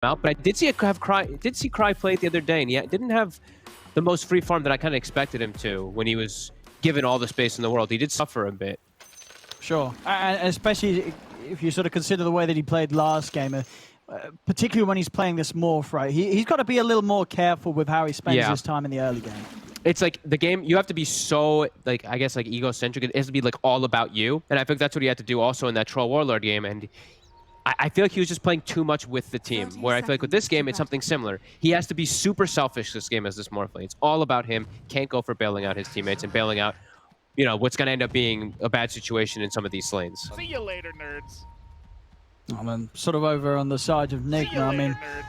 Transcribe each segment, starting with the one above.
out, but I did see Cry play it the other day, and he didn't have the most free farm that I kind of expected him to when he was given all the space in the world. He did suffer a bit. Sure, and especially if you sort of consider the way that he played last game, particularly when he's playing this morph, right? He's got to be a little more careful with how he spends his time in the early game. It's like the game, you have to be so, like, I guess, like, egocentric. It has to be, like, all about you. And I think that's what he had to do also in that Troll Warlord game. And I feel like he was just playing too much with the team, where I feel like with this game, it's something similar. He has to be super selfish this game as this morph lane. It's all about him. Can't go for bailing out his teammates and bailing out, you know, what's going to end up being a bad situation in some of these lanes. See you later, nerds. I'm sort of over on the side of Nigma. Later, I mean, nerds.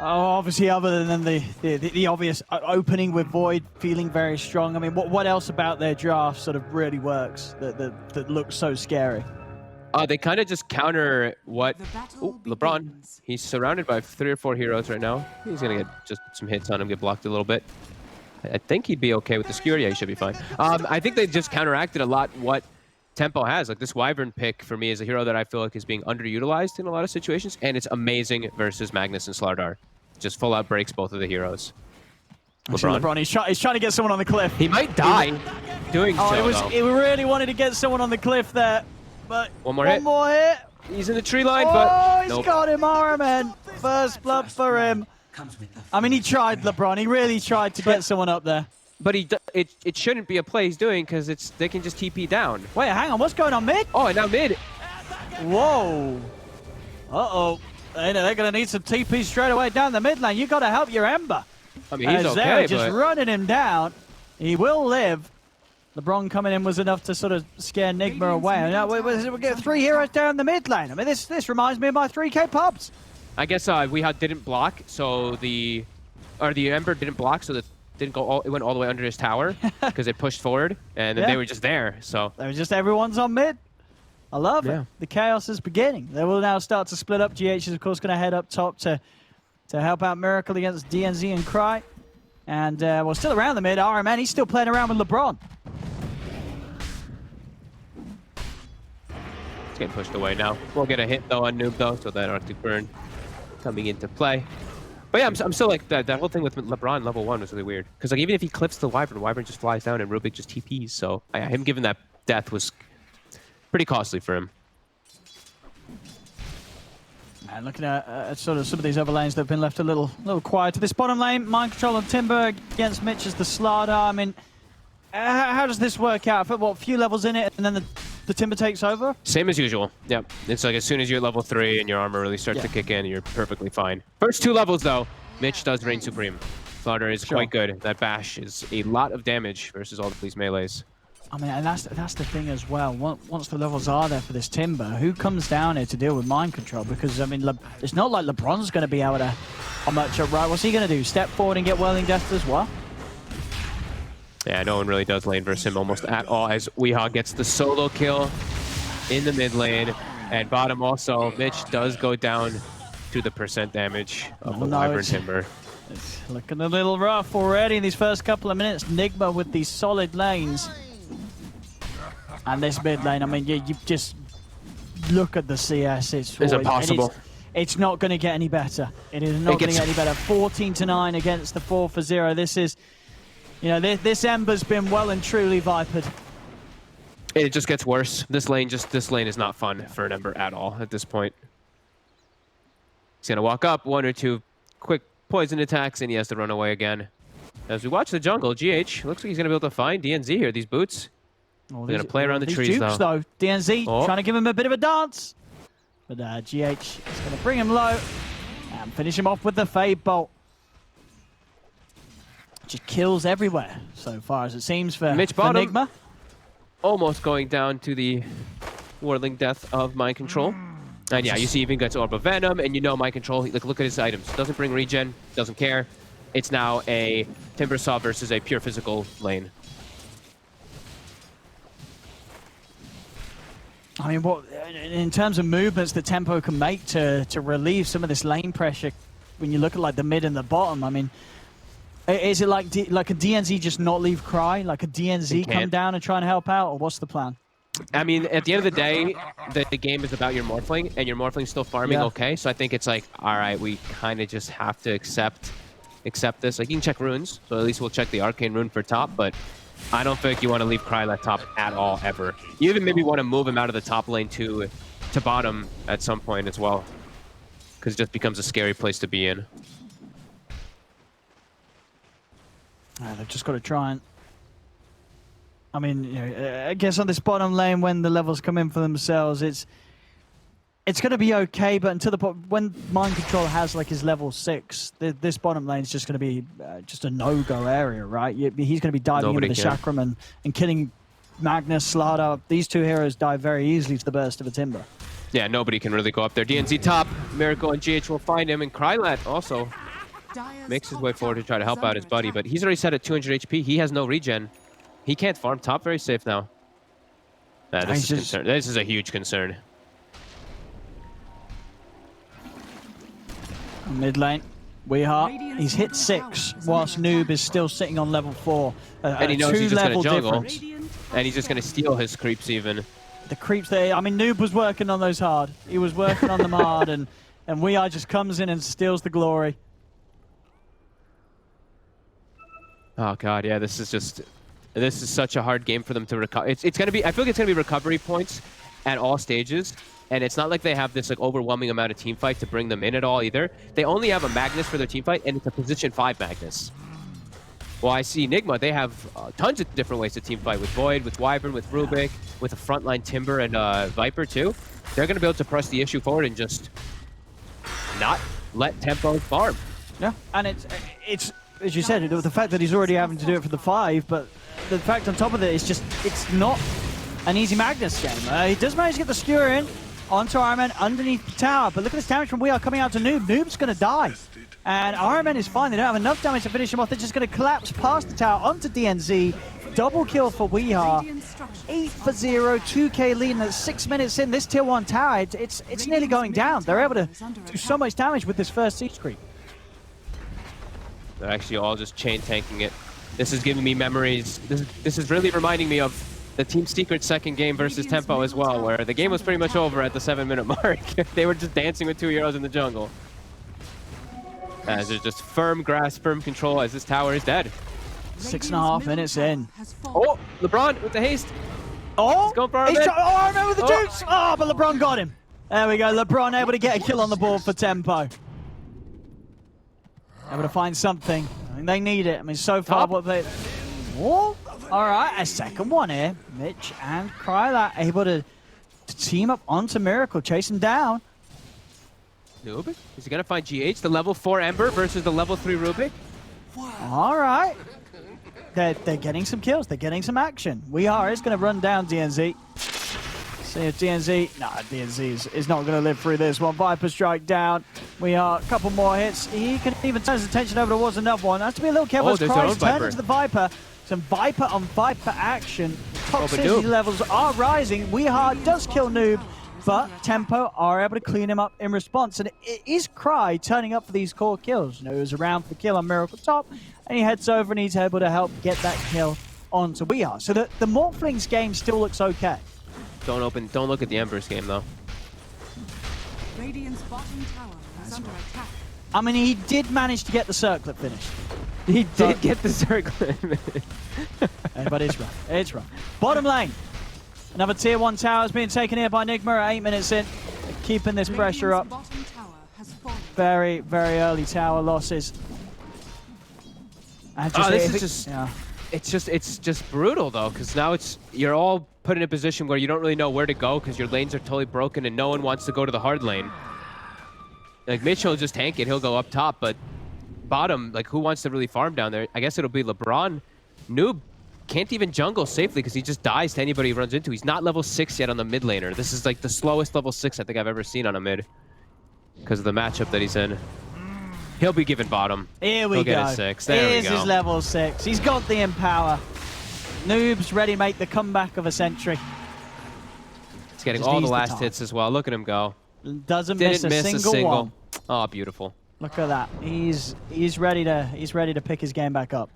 obviously, other than the obvious opening with Void feeling very strong, I mean, what else about their draft sort of really works that looks so scary? They kind of just counter what... Ooh, LeBron. He's surrounded by 3 or 4 heroes right now. He's going to get just some hits on him, get blocked a little bit. I think he'd be okay with the skewer. Yeah, he should be fine. I think they just counteracted a lot what Tempo has. Like, this Wyvern pick, for me, is a hero that I feel like is being underutilized in a lot of situations, and it's amazing versus Magnus and Slardar. Just full-out breaks both of the heroes. LeBron, he's trying to get someone on the cliff. He might die doing so, he really wanted to get someone on the cliff there. But one more hit. He's in the tree line, but he's got him, RMN. First blood for him. I mean, he tried, LeBron. He really tried to get someone up there. But it shouldn't be a play he's doing, because they can just TP down. Wait, hang on. What's going on mid? Oh, and now mid. Whoa. Uh-oh. They're going to need some TP straight away down the mid lane. You got to help your Ember. I mean, he's okay, they're just running him down. He will live. LeBron coming in was enough to sort of scare Nigma away. Now we get 3 heroes down the mid lane. I mean, this reminds me of my 3K pubs. I guess Weehaw didn't block, so the Ember didn't block, so it didn't go. It went all the way under his tower because it pushed forward, and then they were just there. So they were just everyone's on mid. I love it. The chaos is beginning. They will now start to split up. GH is of course going to head up top to help out Miracle against DNZ and Cry. And well, still around the mid, RMN, he's still playing around with LeBron. It's getting pushed away now. We'll get a hit though on Noob though, so that Arctic Burn coming into play. But yeah, I'm still like, that whole thing with LeBron level 1 was really weird. Because like even if he clips the Wyvern just flies down and Rubik just TPs. So him giving that death was pretty costly for him. And looking at sort of some of these other lanes that have been left a little quiet. To this bottom lane, Mind Control and Timber against Mitch as the Slardar. I mean, how does this work out? Put what, few levels in it, and then the Timber takes over? Same as usual. Yep. It's like as soon as you're at level 3 and your armor really starts to kick in, you're perfectly fine. First 2 levels though, Mitch does reign supreme. Slardar is quite good. That bash is a lot of damage versus all of these melees. I mean, and that's the thing as well. Once the levels are there for this Timber, who comes down here to deal with Mind Control? Because, I mean, it's not like LeBron's going to be able to match up right. What's he going to do? Step forward and get Whirling Death as well? Yeah, no one really does lane versus him almost at all, as Weehaw gets the solo kill in the mid lane. And bottom also, Mitch does go down to the % damage of the Wyvern Timber. It's looking a little rough already in these first couple of minutes. Nigma with these solid lanes. And this mid lane, I mean, you just look at the CS. It's impossible. It's not going to get any better. It is not going to get any better. 14-9 against the 4-0. This is, you know, this Ember's been well and truly vipered. It just gets worse. This lane is not fun for an Ember at all at this point. He's going to walk up, 1 or 2 quick poison attacks, and he has to run away again. As we watch the jungle, GH looks like he's going to be able to find DNZ here, these boots. They're going to play around the trees, though. DNZ trying to give him a bit of a dance. But GH is going to bring him low and finish him off with the Fade Bolt. Just kills everywhere so far, as it seems, for Nigma. Almost going down to the Whirling Death of Mind Control. And yeah, you see even gets Orb of Venom, and you know Mind Control, look at his items. Doesn't bring regen, doesn't care. It's now a Timber Saw versus a pure physical lane. I mean, what in terms of movements that Tempo can make to relieve some of this lane pressure, when you look at like the mid and the bottom, I mean, is it like a DNZ just not leave Cry, like a DNZ come down and try and help out, or what's the plan? I mean, at the end of the day, the game is about your Morphling, and your Morphling's still farming okay. So I think it's like, all right, we kind of just have to accept this. Like, you can check runes, so at least we'll check the Arcane rune for top, but I don't think you want to leave Krylat top at all, ever. You even maybe want to move him out of the top lane to bottom at some point as well, because it just becomes a scary place to be in. They've just got to try and... I mean, you know, I guess on this bottom lane, when the levels come in for themselves, it's going to be okay. But until when Mind Control has like his level 6, this bottom lane is just going to be just a no-go area, right? He's going to be diving into the Chakram and killing Magnus, Slaughter. These two heroes die very easily to the burst of a Timber. Yeah, nobody can really go up there. DNZ top, Miracle and GH will find him, and Krylat also makes his way forward to try to help out his buddy, but he's already set at 200 HP. He has no regen. He can't farm top very safe now. This is a huge concern. Mid lane, Weeheart, he's hit 6, whilst Noob is still sitting on level 4. And he knows he's just going to jungle. And he's just going to steal his creeps even. The creeps there, I mean, Noob was working on those hard. He was working on them hard, and Weeheart just comes in and steals the glory. Oh god, yeah, this is such a hard game for them to recover. It's gonna be. I feel like it's gonna be recovery points at all stages, and it's not like they have this like overwhelming amount of team fight to bring them in at all either. They only have a Magnus for their team fight, and it's a position 5 Magnus. Well, I see Nigma. They have tons of different ways to team fight with Void, with Wyvern, with Rubik, with a frontline Timber and Viper too. They're gonna be able to press the issue forward and just not let Tempo farm. Yeah, and it's as you said, the fact that he's already having to do it for the 5, but the fact on top of it is just, it's not an easy Magnus game. He does manage to get the skewer in onto Iron Man underneath the tower, but look at this damage from Weeheart coming out to Noob. Noob's going to die. And Iron Man is fine. They don't have enough damage to finish him off. They're just going to collapse past the tower onto DNZ. Double kill for Weeheart. 8-0, 2k lead, and 6 minutes in, this tier 1 tower, it's nearly going down. They're able to do so much damage with this first siege creep. They're actually all just chain tanking it. This is giving me memories. This is really reminding me of the Team Secret second game versus Tempo as well, where the game was pretty much over at the 7-minute mark. They were just dancing with 2 heroes in the jungle. As there's just firm grasp, firm control as this tower is dead. 6.5 minutes in. Oh, LeBron with the haste. Oh, he's going for I remember with the juice. Oh, but LeBron got him. There we go. LeBron able to get a kill on the board for Tempo. Able to find something. I mean, they need it. I mean, so far what they... Oh, all right, a second one here. Mitch and Krylat able to team up onto Miracle, chase him down. Noob, is he going to find GH? The level 4 Ember versus the level 3 Rubik? All right. They're getting some kills. They're getting some action. Weeheart is going to run down DNZ. See if DNZ... Nah, DNZ is not going to live through this one. Viper strike down. Weeheart, a couple more hits. He can even turn his attention over towards another one. Has to be a little careful as Christ turns into the Viper. Some Viper on Viper action. Toxicity levels are rising. Weeheart does kill Noob, but Tempo are able to clean him up in response. And it is Cry turning up for these core kills. You know, he was around for the kill on Miracle top, and he heads over and he's able to help get that kill onto Weeheart. So the Morphlings game still looks okay. Don't look at the Ember's game though. Radiant's bottom tower is under attack. I mean, he did manage to get the circlet finished. He did get the circlet. But it's rough. It's rough. Bottom lane. Another tier 1 tower is being taken here by Nigma at 8 minutes in. They're keeping this pressure up. Very, very early tower losses. And it's just brutal though, because now you're all put in a position where you don't really know where to go because your lanes are totally broken and no one wants to go to the hard lane. Like Mitch will just tank it, he'll go up top, but bottom, like who wants to really farm down there? I guess it'll be LeBron. Noob can't even jungle safely because he just dies to anybody he runs into. He's not level 6 yet on the mid laner. This is like the slowest level 6 I think I've ever seen on a mid because of the matchup that he's in. He'll be given bottom. Here we He'll go. Get a 6. There Here's we go. His level 6. He's got the empower. Noob's ready to make the comeback of a century. He's getting all the last hits as well. Look at him go. Didn't miss a single one. Oh, beautiful. Look at that. He's ready to pick his game back up.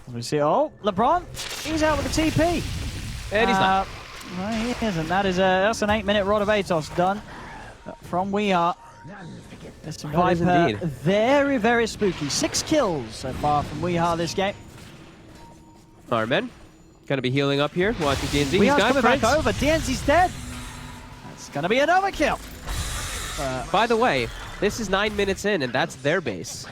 We see, oh, LeBron, he's out with the TP. And he's not. No, he isn't. That's an 8-minute Rod of Atos done from We Are. This Viper, indeed. very, very spooky. 6 kills so far from We Are this game. Our men gonna be healing up here, watching DNZ. We He's Are got coming back friends. over. DNZ's dead. That's gonna be another kill. By the way, this is 9 minutes in, and that's their base.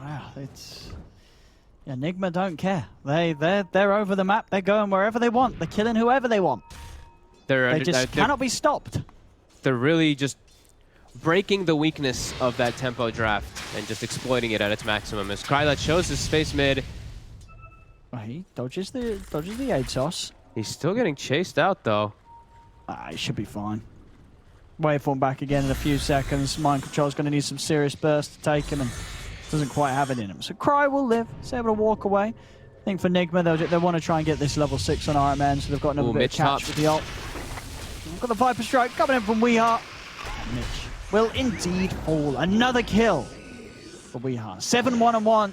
Wow, it's Nigma don't care. They're over the map. They're going wherever they want. They're killing whoever they want. They just cannot be stopped. They're really just breaking the weakness of that tempo draft and just exploiting it at its maximum. As Krylet shows his space mid, He dodges the ASOS. he's still getting chased out though. He should be fine. Waveform back again in a few seconds. Mind Control's going to need some serious burst to take him, and doesn't quite have it in him. So Cry will live. He's able to walk away. I think for Nigma, they want to try and get this level 6 on RMN, so they've got another bit of catch with the ult. We've got the Viper Strike coming in from Weeheart. And Mitch will indeed fall. Another kill for Weeheart. 7-1-1.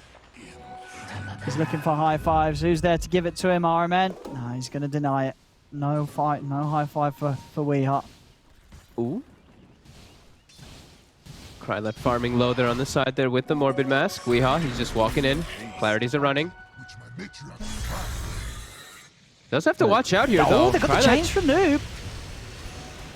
He's looking for high fives. Who's there to give it to him? RMN? No, he's going to deny it. No fight, no high five for Weeheart. Ooh. Krylet farming low there on the side there with the Morbid Mask. Weehaw, he's just walking in. Clarities are running. Does have to watch out here though. Oh, they got the change from Noob.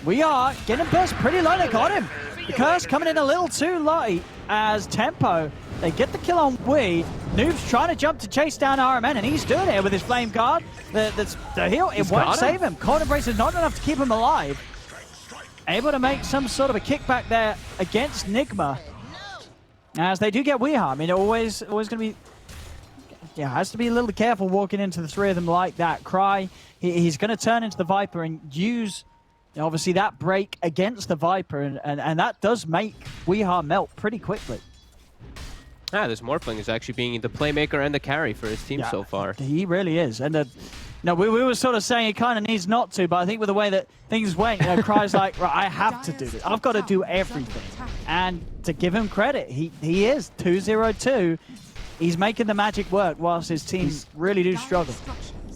We are getting burst pretty low. They got him. The curse coming in a little too late as Tempo. They get the kill on Wee. Noob's trying to jump to chase down RMN, and he's doing it with his Flame Guard. The heal, it won't save him. Cold Embrace is not enough to keep him alive. Able to make some sort of a kickback there against Nigma. As they do get Weeha. I mean, always going to be... Yeah, has to be a little careful walking into the 3 of them like that. Cry, he's going to turn into the Viper and use, obviously, that break against the Viper. And that does make Weeha melt pretty quickly. This Morphling is actually being the playmaker and the carry for his team so far. He really is. And we were sort of saying he kind of needs not to, but I think with the way that things went, Cry's like, right, I have to do this. I've got to do everything. And to give him credit, he is 2-0-2. He's making the magic work whilst his team really do struggle.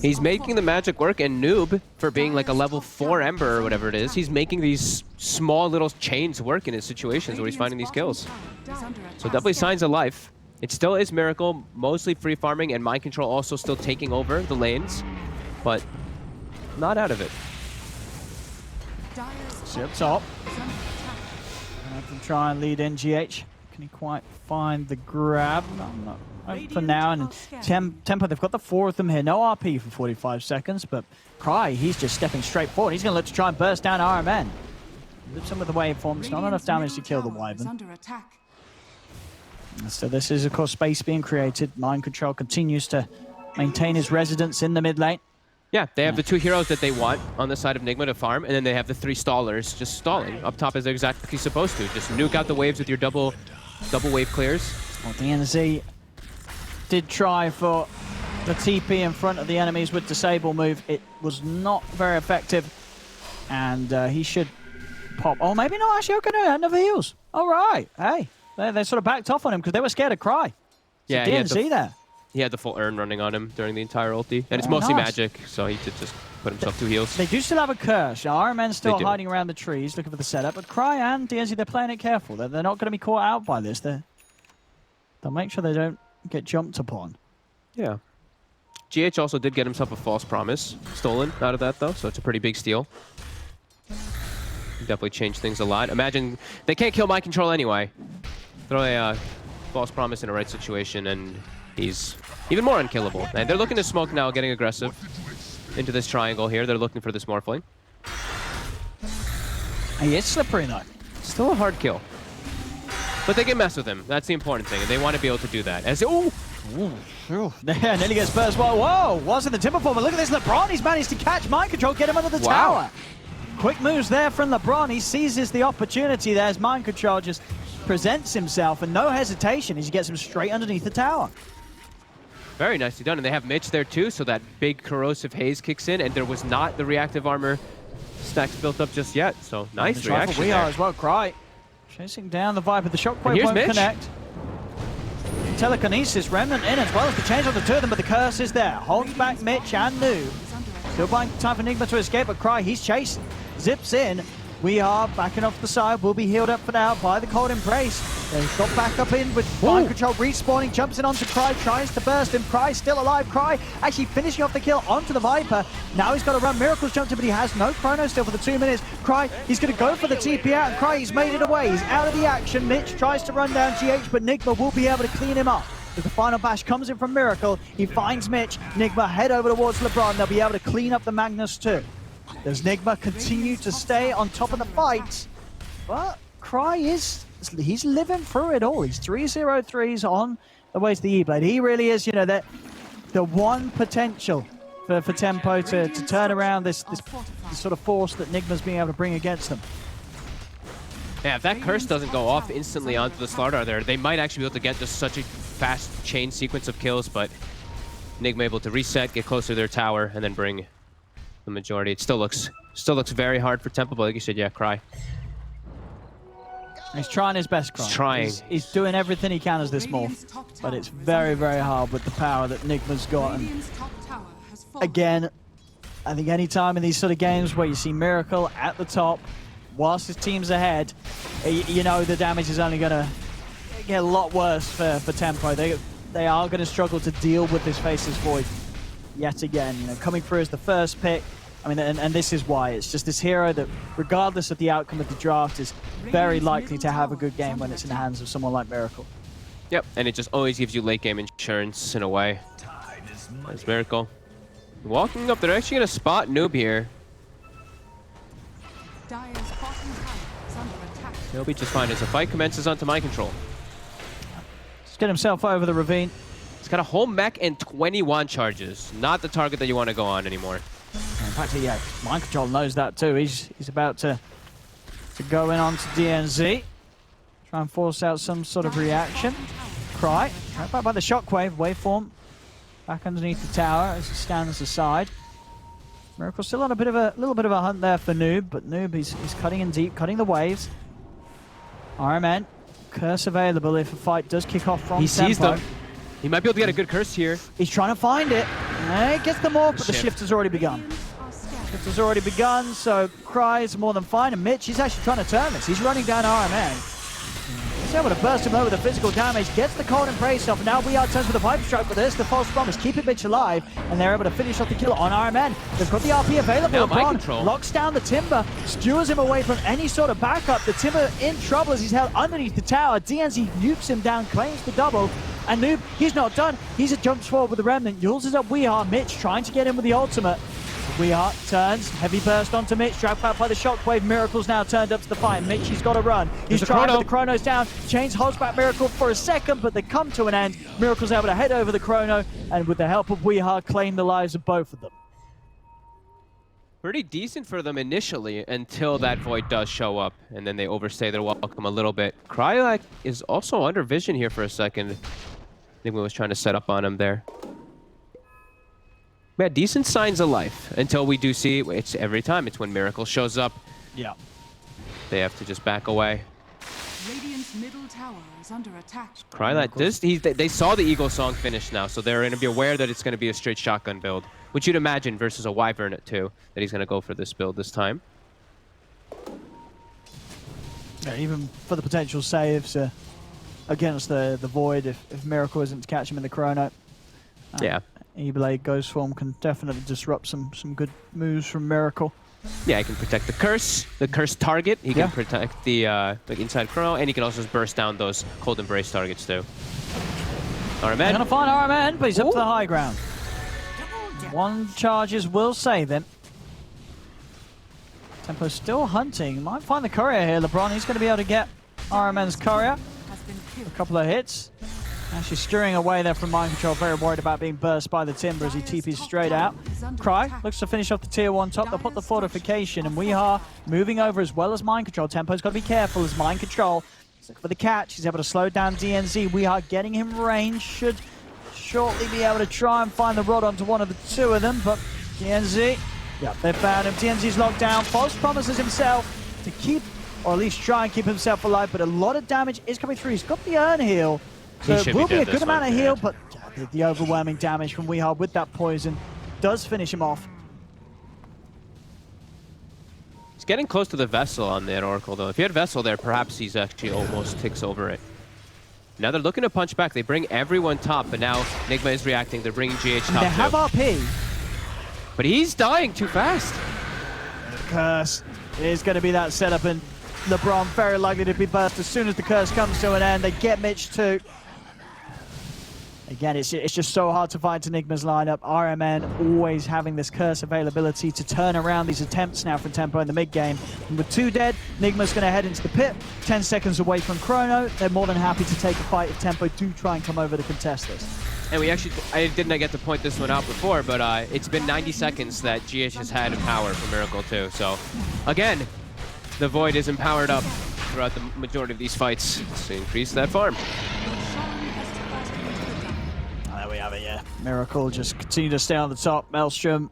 He's making the magic work, and Noob, for being like a level 4 Ember or whatever it is, he's making these small little chains work in his situations where he's finding these kills. So definitely signs of life. It still is Miracle, mostly free farming, and Mind Control also still taking over the lanes, but not out of it. See up top. Have to try and lead in GH. Can he quite find the grab? No. For now, and Tempo, they've got the 4 of them here. No RP for 45 seconds, but Cry, he's just stepping straight forward. He's going to look to try and burst down RMN. Some of the waveforms, not enough damage to kill the Wyvern. So this is, of course, space being created. Mind Control continues to maintain his residence in the mid lane. Yeah, they have the 2 heroes that they want on the side of Nigma to farm, and then they have the 3 stallers just stalling up top as they're exactly supposed to. Just nuke out the waves with your double wave clears. Well, DNZ did try for the TP in front of the enemies with Disable move. It was not very effective, and he should pop. Oh, maybe not. Actually, okay, no, another heals. All right. Hey, they sort of backed off on him because they were scared of Cry. So Yeah, DNZ there. He had the full urn running on him during the entire ulti, and it's mostly magic, so he did just put himself 2 heals. They do still have a curse. RMN's still hiding around the trees looking for the setup, but Cry and DNZ, they're playing it careful. They're not going to be caught out by this. They'll make sure they don't get jumped upon. Yeah. GH also did get himself a false promise stolen out of that, though, so it's a pretty big steal. Definitely changed things a lot. Imagine they can't kill Mind Control anyway. Throw a false promise in the right situation, and he's even more unkillable. And they're looking to smoke now, getting aggressive into this triangle here. They're looking for this Morphling. He is slippery, though. Still a hard kill. But they can mess with him. That's the important thing, and they want to be able to do that. As Yeah, nearly gets burst. Whoa, wasn't the Timberform, but look at this. LeBron, he's managed to catch Mind Control, get him under the tower. Quick moves there from LeBron. He seizes the opportunity there as Mind Control just presents himself, and no hesitation as he gets him straight underneath the tower. Very nicely done, and they have Mitch there too, so that big corrosive haze kicks in, and there was not the reactive armor stacks built up just yet, so nice reaction We are as well. Cry chasing down the Viper. The shockwave won't connect. telekinesis, Remnant in as well as the change on the two of them, but the curse is there. Holds back Mitch and Noob. Still buying time for Nigma to escape, but Cry, he's chasing. Zips in. We are backing off the side. We'll be healed up for now by the Cold Embrace. They've got back up in with mind control, respawning, jumps in onto Cry, tries to burst him. Cry still alive. Cry actually finishing off the kill onto the Viper. Now he's got to run. Miracles jumped in, but he has no chrono still for the 2 minutes. Cry, he's going to go for the TP out, and Cry, he's made it away. He's out of the action. Mitch tries to run down GH, but Nigma will be able to clean him up. As the final bash comes in from Miracle, he finds Mitch. Nigma head over towards LeBron. They'll be able to clean up the Magnus too. Does Nigma continue to stay on top of the fight? But Cry he's living through it all. He's 3-0-3s on the way to the E-Blade. He really is, you know, the one potential for Tempo to turn around this sort of force that Nigma's being able to bring against them. Yeah, if that curse doesn't go off instantly onto the Slardar there, they might actually be able to get just such a fast chain sequence of kills, but Nigma able to reset, get closer to their tower, and then bring the majority. It still looks very hard for Tempo, but like you said, yeah, Cry. He's trying his best, Cry. He's trying. He's doing everything he can as this morph, but it's very, very hard with the power that Nigma's got. And again, I think any time in these sort of games where you see Miracle at the top, whilst his team's ahead, you know the damage is only going to get a lot worse for Tempo. They are going to struggle to deal with this Faceless Void yet again. You know, coming through as the first pick. I mean, and this is why. It's just this hero that, regardless of the outcome of the draft, is very likely to have a good game when it's in the hands of someone like Miracle. Yep, and it just always gives you late game insurance in a way. There's Miracle. Walking up, they're actually going to spot Noob here. He'll be just fine as the fight commences onto mind control. Just get himself over the ravine. He's got a whole mech and 21 charges. Not the target that you want to go on anymore. In fact, yeah, mind control knows that too. He's about to go in onto DNZ. Try and force out some sort of reaction. Cry, right back by the shockwave waveform. Back underneath the tower as it stands aside. Miracle still on a little bit of a hunt there for Noob, but Noob he's cutting in deep, cutting the waves. RMN, curse available if a fight does kick off from Tempo. He sees them. He might be able to get a good curse here. He's trying to find it. He gets them off, but the shift has already begun. Shift has already begun, so Cry is more than fine. And Mitch, he's actually trying to turn this. He's running down RMN. He's able to burst him over the physical damage, gets the Cold Embrace off. Now we are turns with a Viper Strike, but there's the false promise, keeping Mitch alive, and they're able to finish off the kill on RMN. They've got the RP available. LeBron locks down the Timber, skewers him away from any sort of backup. The Timber in trouble as he's held underneath the tower. DNZ nukes him down, claims the double. And Noob, he's not done. He's jumps forward with the Remnant, uses up Weeheart. Mitch trying to get in with the ultimate. Weeheart turns, heavy burst onto Mitch, dragged back by the shockwave. Miracle's now turned up to the fight. Mitch, he's got to run. He's trying, but the chrono's down. Chains holds back Miracle for a second, but they come to an end. Miracle's able to head over the chrono, and with the help of Weeheart, claim the lives of both of them. Pretty decent for them initially until that Void does show up, and then they overstay their welcome a little bit. Krylak is also under vision here for a second. Nigma was trying to set up on him there. Yeah, decent signs of life until we do see it's every time. It's when Miracle shows up. Yeah. They have to just back away. Radiant's middle tower is under attack. Krylak, they saw the Eagle Song finish now, so they're going to be aware that it's going to be a straight shotgun build, which you'd imagine versus a Wyvern at 2, that he's going to go for this build this time. Yeah, even for the potential saves against the Void, if Miracle isn't to catch him in the chrono. Yeah. E-Blade Ghost Form can definitely disrupt some good moves from Miracle. Yeah, he can protect the curse target. He can protect the inside chrono, and he can also just burst down those Cold Embrace targets too. RMN. They're gonna find RMN, but he's up to the high ground. One charges will save him. Tempo's still hunting. Might find the courier here, LeBron. He's gonna be able to get RMN's courier. A couple of hits. Actually steering away there from mind control, very worried about being burst by the Timber as he TPs straight out. Cry looks to finish off the tier 1 top. They'll put the fortification, and we are moving over as well as mind control. Tempo's got to be careful as mind control. He's looking for the catch. He's able to slow down DNZ. We are getting him range. Should shortly be able to try and find the rod onto one of the two of them, but DNZ, yeah, they found him. DNZ's locked down. False promises himself to keep, or at least try and keep himself alive, but a lot of damage is coming through. He's got the Urn Heal. So it will be a good amount of heal, but the overwhelming damage from Weehard with that poison does finish him off. He's getting close to the Vessel on that Oracle, though. If he had Vessel there, perhaps he's actually almost ticks over it. Now they're looking to punch back. They bring everyone top, but now Nigma is reacting. They're bringing GH top, they have RP. But he's dying too fast. Curse is going to be that setup, and LeBron very likely to be burst as soon as the curse comes to an end. They get Mitch too. Again, it's just so hard to find Nigma's lineup. RMN always having this curse availability to turn around these attempts now from Tempo in the mid game. And with 2 dead, Nigma's going to head into the pit. 10 seconds away from Chrono. They're more than happy to take a fight if Tempo do try and come over to contest this. And we actually, I didn't get to point this one out before, but it's been 90 seconds that GH has had power for Miracle too. So again, the Void is empowered up throughout the majority of these fights to increase that farm. There we have it, yeah. Miracle just continue to stay on the top. Maelstrom,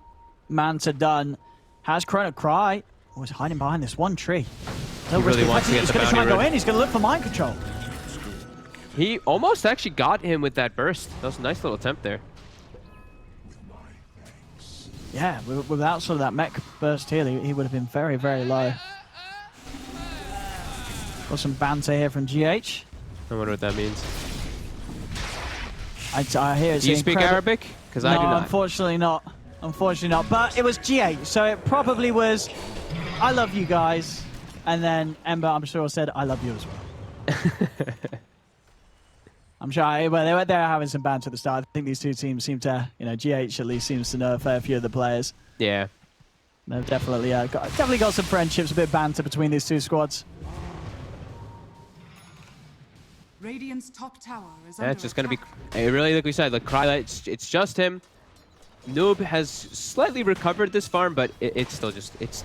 Manta done. Has Chrono Cry. Oh, he's hiding behind this one tree. No risk. Really wants to get he's the going to try and go run. in. He's going to look for mind control. He almost actually got him with that burst. That was a nice little attempt there. Yeah, without sort of that mech burst here, he would have been very, very low. Got some banter here from GH. I wonder what that means. I hear it's Do you speak Arabic? Because I do not. Unfortunately not. Unfortunately not. But it was GH, so it probably was, I love you guys. And then Ember, I'm sure, said, I love you as well. I'm sure well, they were having some banter at the start. I think these two teams seem to, GH at least seems to know a fair few of the players. Yeah. They've definitely got some friendships, a bit of banter between these two squads. Radiant's top tower is Yeah, it's just going to be, really, like we said, like Kryla, it's just him. Noob has slightly recovered this farm, but it's still just, it's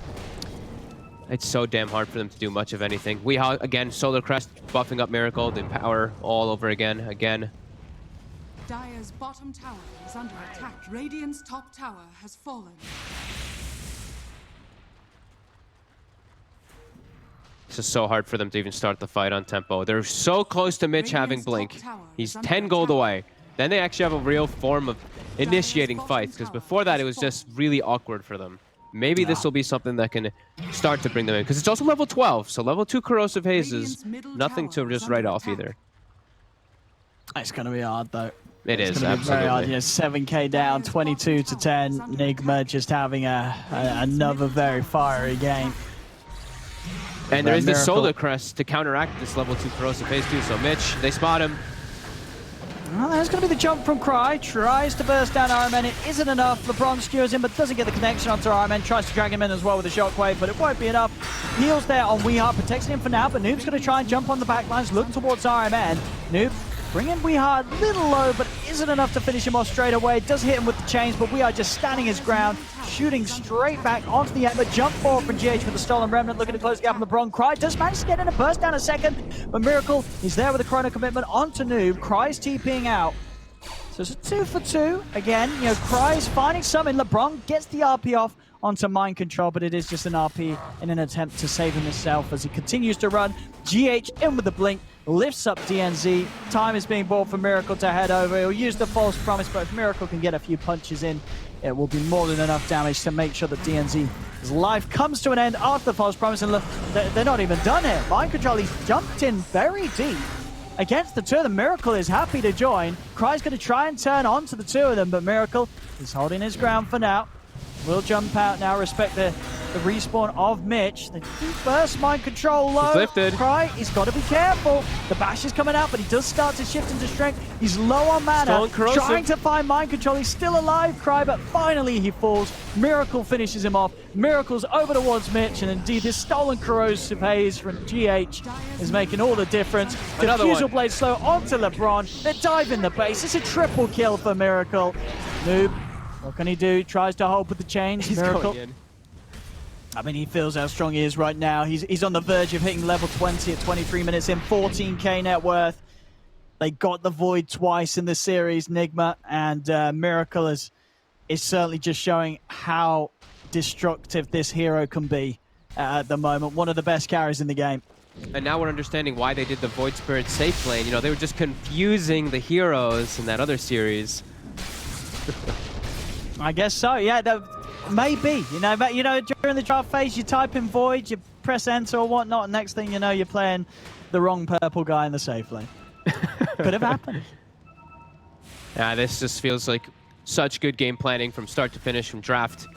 so damn hard for them to do much of anything. We, again, Solar Crest buffing up Miracle, the power all over again. Dire's bottom tower is under attack. Radiant's top tower has fallen. It's just so hard for them to even start the fight on tempo. They're so close to Mitch having Blink. He's 10 gold away. Then they actually have a real form of initiating fights, because before that it was just really awkward for them. Maybe this will be something that can start to bring them in, because it's also level 12, so level 2 Corrosive Haze is nothing to just write off either. It's going to be hard, though. It is, very absolutely. hard. 7k down, 22 to 10. Nigma just having another very fiery game. And there is this Solar Crest to counteract this level 2 Corrosive Haze too, so Mitch, they spot him. Well, there's going to be the jump from Cry. Tries to burst down RMN. It isn't enough. LeBron skewers him, but doesn't get the connection onto RMN. Tries to drag him in as well with a shockwave, but it won't be enough. Heals there on Weehart, protects him for now, but Noob's going to try and jump on the backlines, look towards RMN. Noob bringing Weehart a little low, but isn't enough to finish him off straight away. Does hit him with the chains, but Weehart just standing his ground, shooting straight back onto the Ember. Jump forward from GH with the Stolen Remnant, looking to close the gap on LeBron. Cry does manage to get in a burst down a second, but Miracle is there with a chrono commitment onto Noob. Cry's TPing out. So it's a 2 for 2. Again, Cry's finding something. LeBron gets the RP off onto Mind Control, but it is just an RP in an attempt to save him himself as he continues to run. GH in with the blink, lifts up DNZ. Time is being bought for Miracle to head over. He'll use the False Promise, but if Miracle can get a few punches in, it will be more than enough damage to make sure that DNZ's life comes to an end after the False Promise. And look, they're not even done here. Mind Control, he's jumped in very deep against the two of them. Miracle is happy to join. Cry's going to try and turn on to the two of them, but Miracle is holding his ground for now. Will jump out now, respect the respawn of Mitch. They do burst Mind Control low. He's lifted. Cry, he's got to be careful. The bash is coming out, but he does start to shift into strength. He's low on mana, trying to find Mind Control. He's still alive, Cry, but finally he falls. Miracle finishes him off. Miracle's over towards Mitch, and indeed this stolen Corrosive Haze from GH is making all the difference. Diffusal Blade slow onto LeBron. They dive in the base. It's a triple kill for Miracle. Noob, what can he do? Tries to hold with the chains. Miracle. I mean, he feels how strong he is right now. He's on the verge of hitting level 20 at 23 minutes in, 14k net worth. They got the Void twice in this series, Nigma, and Miracle is certainly just showing how destructive this hero can be at the moment. One of the best carries in the game. And now we're understanding why they did the Void Spirit safe lane. You know, they were just confusing the heroes in that other series. I guess so, yeah, maybe. You know, during the draft phase, you type in Void, you press enter or whatnot, and next thing you know, you're playing the wrong purple guy in the safe lane. Could have happened. Yeah, this just feels like such good game planning from start to finish, from draft,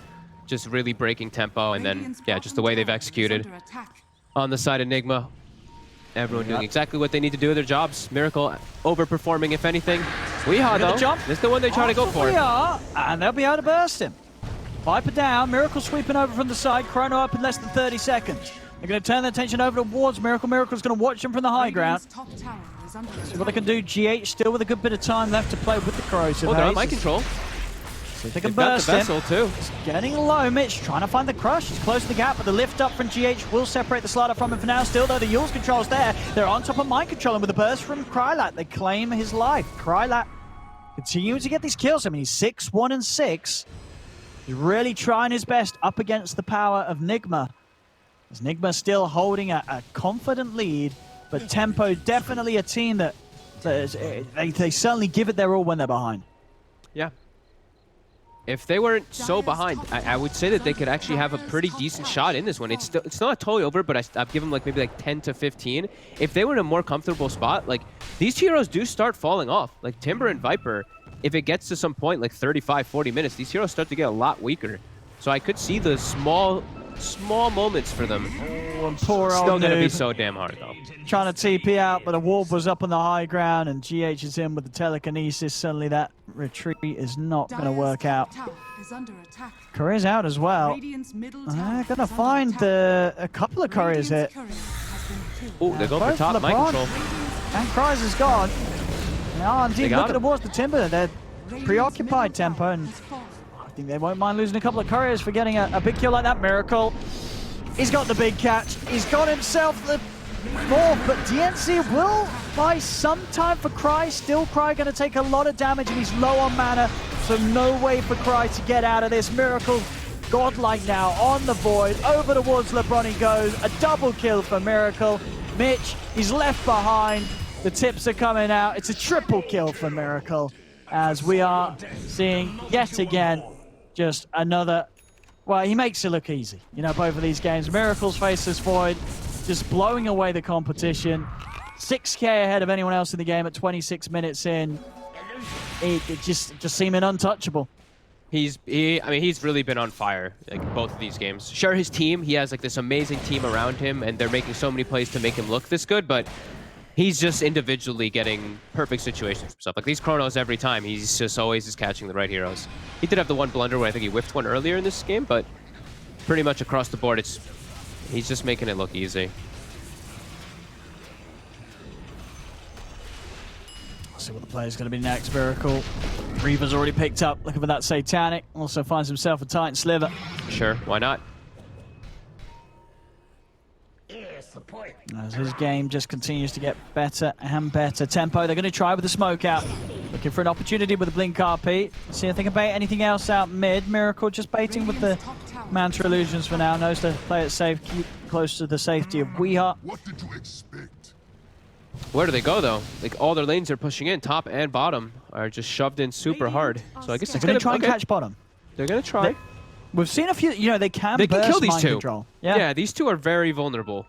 just really breaking tempo, and then, yeah, just the way they've executed on the side of Nigma. Everyone doing exactly what they need to do with their jobs. Miracle overperforming, if anything. Weehaw, though, this is the one they try to go for. And they'll be able to burst him. Viper down, Miracle sweeping over from the side, Chrono up in less than 30 seconds. They're going to turn their attention over towards Miracle. Miracle's going to watch him from the high ground. See what they can do. GH still with a good bit of time left to play with the corrosive. Oh, they're on mind control. See if they can burst him. Vessel too. It's getting low. Mitch trying to find the crush. He's closing the gap, but the lift up from GH will separate the slider from him for now. Still, though, the Yule's control's there. They're on top of mind control, and with a burst from Krylat, they claim his life. Krylat continuing to get these kills. I mean, he's 6-1 and 6. He's really trying his best up against the power of Nigma. As Nigma still holding a confident lead, but Tempo definitely a team that they certainly give it their all when they're behind. Yeah. If they weren't so behind, I would say that they could actually have a pretty decent shot in this one. It's not totally over, but I'd give them like maybe like 10 to 15. If they were in a more comfortable spot, like these heroes do start falling off. Like Timber and Viper, if it gets to some point like 35, 40 minutes, these heroes start to get a lot weaker. So I could see the small moments for them. Oh, and poor old Still going to be noob. so damn hard, though. Trying to TP out, but a Warp was up on the high ground, and GH is in with the telekinesis. Suddenly that retreat is not going to work out. Courier's out as well. Going to find a couple of Couriers here. Oh, they're going for top mind control. And Cries is gone. Now, indeed, looking towards the Timber. They're preoccupied, Tempo, and I think they won't mind losing a couple of Couriers for getting a big kill like that. Miracle. He's got the big catch. He's got himself the morph, but DNC will buy some time for Cry. Still, Cry going to take a lot of damage, and he's low on mana, so no way for Cry to get out of this. Miracle, godlike now on the Void. Over towards LeBron he goes. A double kill for Miracle. Mitch, he's left behind. The tips are coming out. It's a triple kill for Miracle, as we are seeing yet again just another. Well, he makes it look easy. You know, both of these games. Miracle's faces Void, just blowing away the competition. 6K ahead of anyone else in the game at 26 minutes in. It just seeming untouchable. I mean, he's really been on fire, like both of these games. Sure, his team, he has like this amazing team around him, and they're making so many plays to make him look this good, but he's just individually getting perfect situations for stuff. Like these chronos every time, he's just always is catching the right heroes. He did have the one blunder where I think he whiffed one earlier in this game, but pretty much across the board, he's just making it look easy. Let's see what the player's going to be next. Miracle. Reaver's already picked up. Looking for that Satanic. Also finds himself a Titan Sliver. Sure, why not? As his game just continues to get better and better. Tempo, they're going to try with the smoke out. Looking for an opportunity with the Blink RP. See if they can bait anything else out mid. Miracle just baiting with the Mantra Illusions for now. Knows to play it safe, keep close to the safety of Weeha. What did you expect? Where do they go, though? Like, all their lanes are pushing in. Top and bottom are just shoved in super hard. So I guess they're going to try and catch bottom. They're going to try. We've seen a few, you know, they can kill these mind two. Control. Yeah, these two are very vulnerable.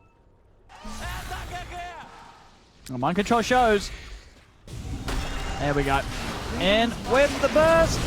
Well, mind control shows. There we go. In with the burst.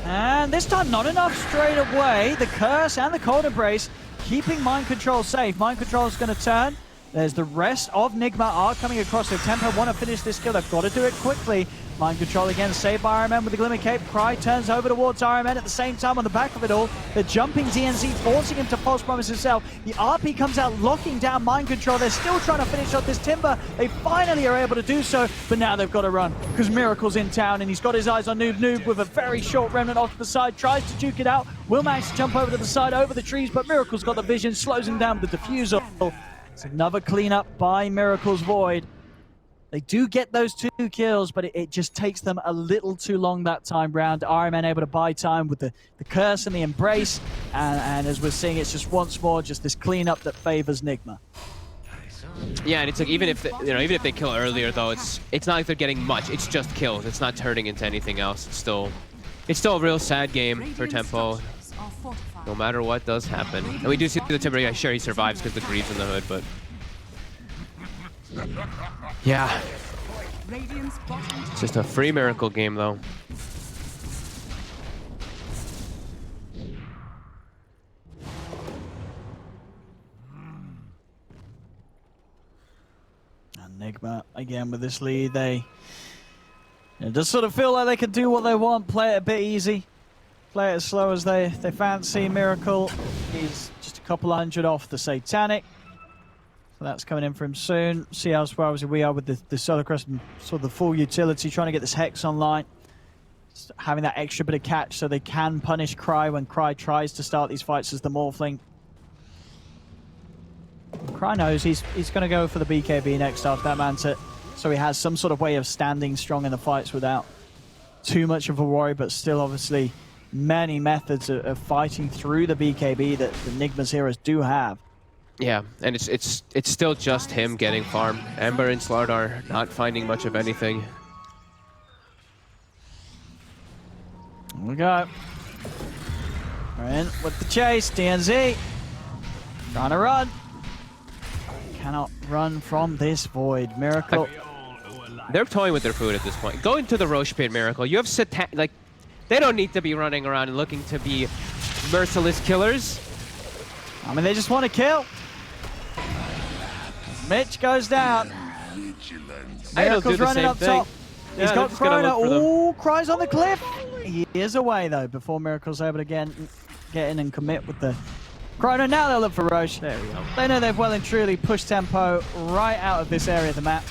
And this time not enough straight away. The curse and the cold embrace keeping mind control safe. Mind control is going to turn. There's the rest of Nigma are coming across. So Tempo want to finish this kill. They've got to do it quickly. Mind control again, saved by RMN with the Glimmer Cape. Cry turns over towards RMN at the same time on the back of it all. They're jumping DNZ, forcing him to false promise himself. The RP comes out, locking down mind control. They're still trying to finish off this Timber. They finally are able to do so, but now they've got to run because Miracle's in town and he's got his eyes on Noob. Noob with a very short remnant off to the side, tries to juke it out. Will manage to jump over to the side, over the trees, but Miracle's got the vision, slows him down with the diffusal. It's another cleanup by Miracle's Void. They do get those 2 kills, but it just takes them a little too long that time round. RMN able to buy time with the curse and the embrace. And as we're seeing, it's just once more just this cleanup that favors Nigma. Yeah, and it's like even if even if they kill earlier though, it's not like they're getting much. It's just kills. It's not turning into anything else. It's still a real sad game for Tempo. No matter what does happen, and we do see the Timber. Yeah, sure he survives because the Greaves in the hood, but yeah, it's just a free Miracle game though. Nigma again with this lead, they just sort of feel like they can do what they want, play it a bit easy, play it as slow as they fancy. Miracle is just a couple hundred off the Satanic, so that's coming in for him soon. See how well we are with the Solar Crest and sort of the full utility, trying to get this Hex online, just having that extra bit of catch so they can punish Cry when Cry tries to start these fights as the Morphling. Cry knows he's going to go for the BKB next after that Manta, so he has some sort of way of standing strong in the fights without too much of a worry, but still obviously many methods of fighting through the BKB that the Nigma's heroes do have. Yeah, and it's still just him getting farm. Ember and Slard are not finding much of anything. Here we go. We're in with the chase. DNZ trying to run. Cannot run from this void. Miracle. They're toying with their food at this point. Go into the Roche Pit, Miracle. You have like, they don't need to be running around and looking to be merciless killers. I mean, they just want to kill. Mitch goes down. Miracle's running up top. He's got Chrono. Oh, Cry's on the cliff. He is away though before Miracle's able to get in and commit with the Chrono. Now they'll look for Roche. There we go. They know they've well and truly pushed Tempo right out of this area of the map.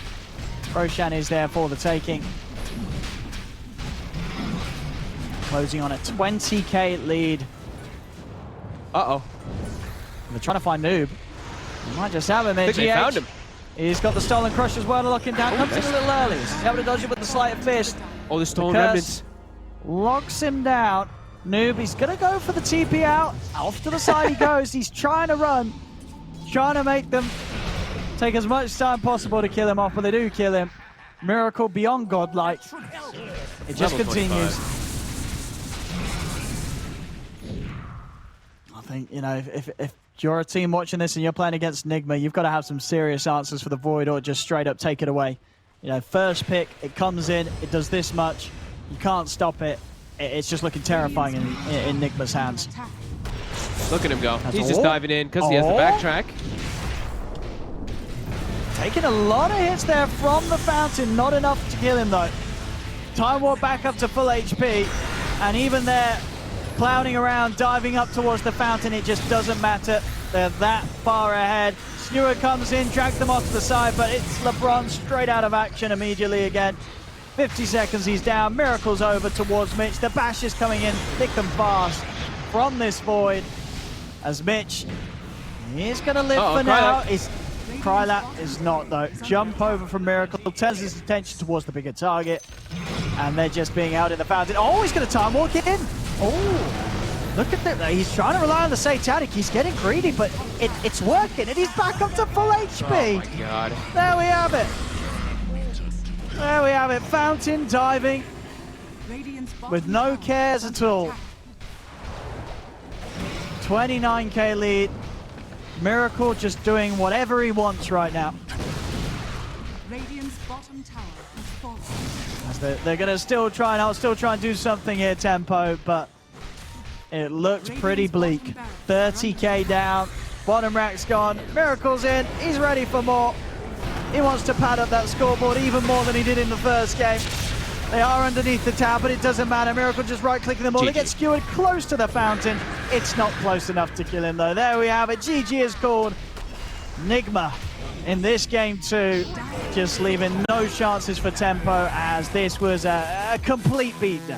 Roshan is there for the taking. Closing on a 20k lead. Uh-oh. They're trying to find Noob. They might just have him there. I think they found him. He's got the Stolen Crush as well to lock him down. Comes in a little early. He's able to dodge it with the Sleight of Fist. Oh, the Stolen Remnants. Locks him down. Noob, he's going to go for the TP out. Off to the side he goes. He's trying to run. Trying to make them take as much time possible to kill him off, but they do kill him. Miracle beyond godlike. It just continues. 25. I think, you know, if you're a team watching this and you're playing against Nigma, you've got to have some serious answers for the Void or just straight up take it away. You know, first pick, it comes in, it does this much. You can't stop it. It's just looking terrifying in Nigma's hands. Look at him go. He's just diving in because he has the backtrack. Taking a lot of hits there from the Fountain. Not enough to kill him though. Time Warp back up to full HP. And even there, clowning around, diving up towards the Fountain, it just doesn't matter. They're that far ahead. Skewer comes in, drags them off to the side, but it's LeBron straight out of action immediately again. 50 seconds, he's down. Miracle's over towards Mitch. The bash is coming in thick and fast from this Void. As Mitch is going to live for now. Krylak is not though. Jump over from Miracle, turns his attention towards the bigger target. And they're just being out in the Fountain. Oh, he's going to time walk in. Oh, look at that. He's trying to rely on the Satanic. He's getting greedy, but it's working. And he's back up to full HP. Oh my God. There we have it. There we have it. Fountain diving with no cares at all. 29k lead. Miracle just doing whatever he wants right now. Radiant's bottom tower has fallen. As they're going to still try and do something here, Tempo, but it looks pretty bleak. 30k down. Bottom rack's gone. Miracle's in. He's ready for more. He wants to pad up that scoreboard even more than he did in the first game. They are underneath the tower, but it doesn't matter. Miracle just right-clicking them all. They get skewered close to the Fountain. It's not close enough to kill him, though. There we have it. GG is called. Nigma in this game, too, just leaving no chances for Tempo, as this was a complete beatdown.